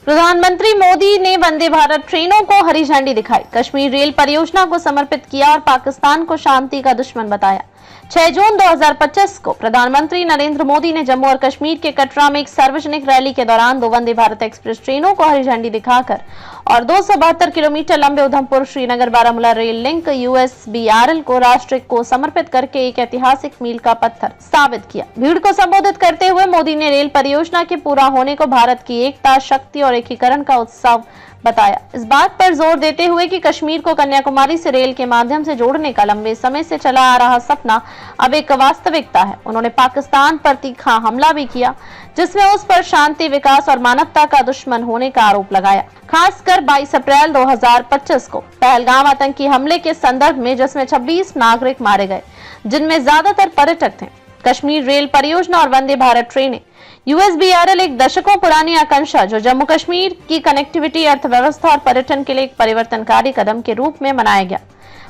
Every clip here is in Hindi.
प्रधानमंत्री मोदी ने वंदे भारत ट्रेनों को हरी झंडी दिखाई, कश्मीर रेल परियोजना को समर्पित किया और पाकिस्तान को शांति का दुश्मन बताया। 6 जून 2025 को प्रधानमंत्री नरेंद्र मोदी ने जम्मू और कश्मीर के कटरा में एक सार्वजनिक रैली के दौरान 2 वंदे भारत एक्सप्रेस ट्रेनों को हरी झंडी दिखाकर और 272 किलोमीटर लंबे Udhampur Srinagar Baramulla rail link USBRL को राष्ट्र को समर्पित करके एक ऐतिहासिक मील का पत्थर साबित किया। भीड़ को संबोधित करते हुए मोदी ने रेल परियोजना के पूरा होने को भारत की एकता, शक्ति और एकीकरण का उत्सव बताया। इस बात पर जोर देते हुए कि कश्मीर को कन्याकुमारी से रेल के माध्यम से जोड़ने का लंबे समय से चला आ रहा सपना अब एक वास्तविकता है। उन्होंने पाकिस्तान पर तीखा हमला भी किया, जिसमें उस पर शांति, विकास और मानवता का दुश्मन होने का आरोप लगाया। खासकर 22 अप्रैल 2025 को पहलगाम आतंकी हमले के संदर्भ में, जिसमें 26 नागरिक मारे गए, जिनमें ज्यादातर पर्यटक थे। कश्मीर रेल परियोजना और वंदे भारत ट्रेनें USBRL एक दशकों पुरानी आकांक्षा जो जम्मू कश्मीर की कनेक्टिविटी, अर्थव्यवस्था और पर्यटन के लिए एक परिवर्तनकारी कदम के रूप में मनाया गया।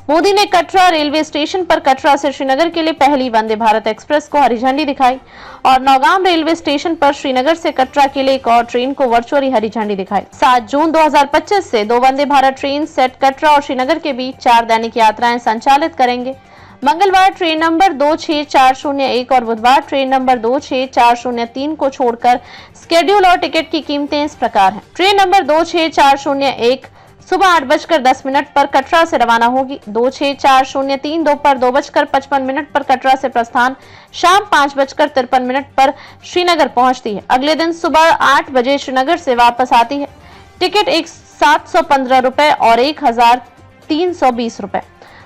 मोदी ने कटरा रेलवे स्टेशन पर कटरा से श्रीनगर के लिए पहली वंदे भारत एक्सप्रेस को हरी झंडी दिखाई और नौगाम रेलवे स्टेशन पर श्रीनगर से कटरा के लिए एक और ट्रेन को वर्चुअली हरी झंडी दिखाई। 7 जून 2025 से 2 वंदे भारत ट्रेन सेट कटरा और श्रीनगर के बीच 4 दैनिक यात्राएं संचालित करेंगे। मंगलवार ट्रेन नंबर 26401 और बुधवार ट्रेन नंबर 26403 को छोड़कर स्केड्यूल और टिकट की कीमतें इस प्रकार हैं। ट्रेन नंबर 26401 सुबह 8:10 पर कटरा से रवाना होगी। 26403 दोपहर 2:55 पर कटरा से प्रस्थान, शाम 5:53 पर श्रीनगर पहुंचती है। अगले दिन सुबह 8 बजे श्रीनगर से वापस आती है। टिकट 715 रुपए और 1320 रुपए।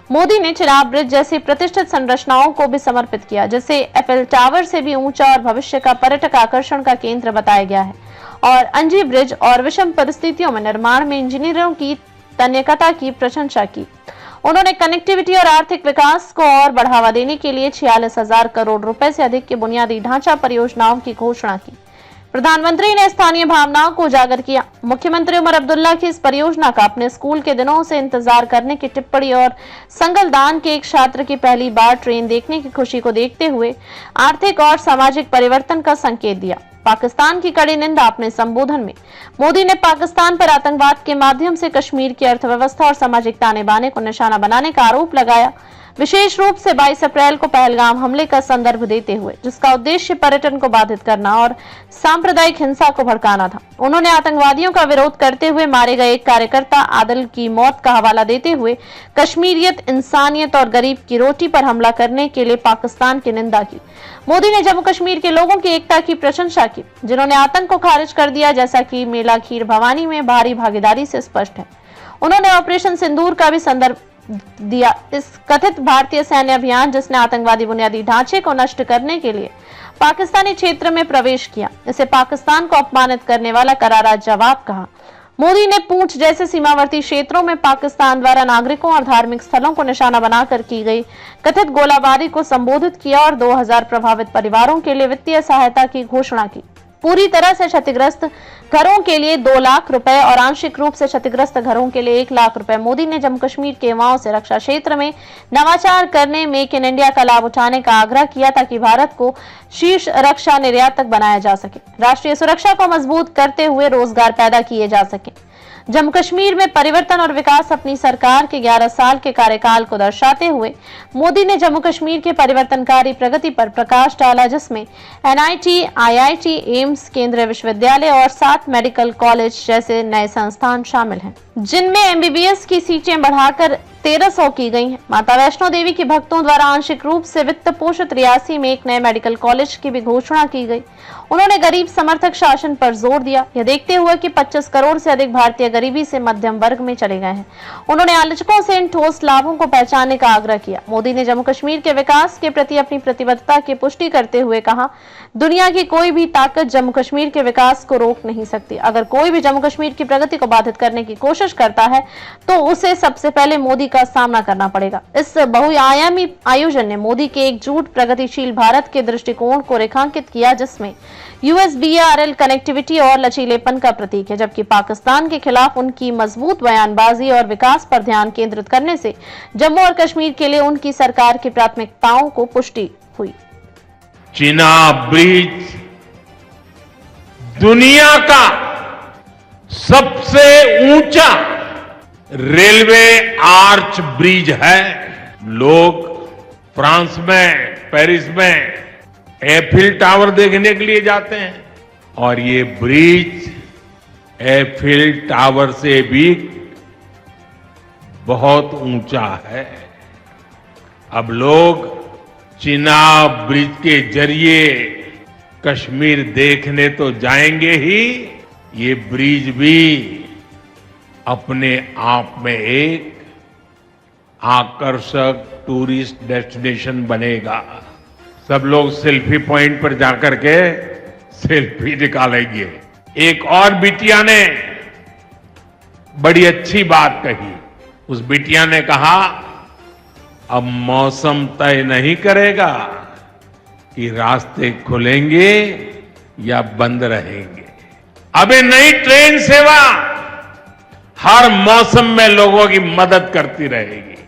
मोदी ने चिनाब ब्रिज जैसी प्रतिष्ठित संरचनाओं को भी समर्पित किया, जिसे एफएल टावर से भी ऊंचा और भविष्य का पर्यटक आकर्षण का केंद्र बताया गया है, और अंजी ब्रिज और विषम परिस्थितियों में निर्माण में इंजीनियरों की तन्यकता की प्रशंसा की। उन्होंने कनेक्टिविटी और आर्थिक विकास को और बढ़ावा देने के लिए 46,000 करोड़ रुपए से अधिक की बुनियादी ढांचा परियोजनाओं की घोषणा की। प्रधानमंत्री ने स्थानीय भावनाओं को उजागर किया। मुख्यमंत्री उमर अब्दुल्ला की इस परियोजना का अपने स्कूल के दिनों से इंतजार करने की टिप्पणी और संगलदान के एक छात्र की पहली बार ट्रेन देखने की खुशी को देखते हुए आर्थिक और सामाजिक परिवर्तन का संकेत दिया। पाकिस्तान की कड़ी निंदा अपने संबोधन में मोदी ने पाकिस्तान पर आतंकवाद के माध्यम से कश्मीर की अर्थव्यवस्था और सामाजिक ताने बाने को निशाना बनाने का आरोप लगाया, विशेष रूप से 22 अप्रैल को पहलगाम हमले का संदर्भ देते हुए, जिसका उद्देश्य पर्यटन को बाधित करना और सांप्रदायिक हिंसा को भड़काना था। उन्होंने आतंकवादियों का विरोध करते हुए मारे गए एक कार्यकर्ता आदिल की मौत का हवाला देते हुए कश्मीरियत, इंसानियत और गरीब की रोटी पर हमला करने के लिए पाकिस्तान की निंदा की। मोदी ने जम्मू कश्मीर के लोगों की एकता की प्रशंसा की, जिन्होंने आतंक को खारिज कर दिया, जैसा कि मेला खीर भवानी में भारी भागीदारी से स्पष्ट है। उन्होंने ऑपरेशन सिंदूर का भी संदर्भ दिया। इस कथित भारतीय सैन्य अभियान, जिसने आतंकवादी बुनियादी ढांचे को नष्ट करने के लिए पाकिस्तानी क्षेत्र में प्रवेश किया, इसे पाकिस्तान को अपमानित करने वाला करारा जवाब कहा। मोदी ने पूंछ जैसे सीमावर्ती क्षेत्रों में पाकिस्तान द्वारा नागरिकों और धार्मिक स्थलों को निशाना बनाकर की गई कथित गोलाबारी को संबोधित किया और 2000 प्रभावित परिवारों के लिए वित्तीय सहायता की घोषणा की। पूरी तरह से क्षतिग्रस्त घरों के लिए 2 लाख रुपए और आंशिक रूप से क्षतिग्रस्त घरों के लिए 1 लाख रुपए। मोदी ने जम्मू कश्मीर के युवाओं से रक्षा क्षेत्र में नवाचार करने, मेक इन इंडिया का लाभ उठाने का आग्रह किया, ताकि भारत को शीर्ष रक्षा निर्यातक बनाया जा सके, राष्ट्रीय सुरक्षा को मजबूत करते हुए रोजगार पैदा किए जा सके। जम्मू कश्मीर में परिवर्तन और विकास अपनी सरकार के 11 साल के कार्यकाल को दर्शाते हुए मोदी ने जम्मू कश्मीर के परिवर्तनकारी प्रगति पर प्रकाश डाला, जिसमें NIT, IIT, एम्स, केंद्रीय विश्वविद्यालय और 7 मेडिकल कॉलेज जैसे नए संस्थान शामिल हैं, जिनमें MBBS की सीटें बढ़ाकर 1300 की गई हैं। माता वैष्णो देवी के भक्तों द्वारा आंशिक रूप से वित्त पोषित रियासी में एक नए मेडिकल कॉलेज की भी घोषणा की गई। उन्होंने गरीब समर्थक शासन पर जोर दिया, यह देखते हुए कि 25 करोड़ से अधिक भारतीय गरीबी से मध्यम वर्ग में चले गए हैं। उन्होंने आलोचकों से इन ठोस लाभों को पहचानने का आग्रह किया। मोदी ने जम्मू कश्मीर के विकास के प्रति अपनी प्रतिबद्धता की पुष्टि करते हुए कहा, दुनिया की कोई भी ताकत जम्मू कश्मीर के विकास को रोक नहीं सकती। अगर कोई भी जम्मू कश्मीर की प्रगति को बाधित करने की कोशिश करता है तो उसे सबसे पहले मोदी का सामना करना पड़ेगा। इस बहुआयामी आयोजन ने मोदी के एकजुट प्रगतिशील भारत के दृष्टिकोण को रेखांकित किया, जिसमें USBRL कनेक्टिविटी और लचीलेपन का प्रतीक है, जबकि पाकिस्तान के खिलाफ उनकी मजबूत बयानबाजी और विकास पर ध्यान केंद्रित करने से जम्मू और कश्मीर के लिए उनकी सरकार की प्राथमिकताओं को पुष्टि हुई। चिनाब ब्रिज दुनिया का सबसे ऊंचा रेलवे आर्च ब्रिज है। लोग फ्रांस में, पेरिस में एफिल टावर देखने के लिए जाते हैं और ये ब्रिज एफिल टावर से भी बहुत ऊंचा है। अब लोग चिनाब ब्रिज के जरिए कश्मीर देखने तो जाएंगे ही, ये ब्रिज भी अपने आप में एक आकर्षक टूरिस्ट डेस्टिनेशन बनेगा। सब लोग सेल्फी पॉइंट पर जाकर के सेल्फी निकालेंगे। एक और बिटिया ने बड़ी अच्छी बात कही। उस बिटिया ने कहा, अब मौसम तय नहीं करेगा कि रास्ते खुलेंगे या बंद रहेंगे। अब ये नई ट्रेन सेवा हर मौसम में लोगों की मदद करती रहेगी।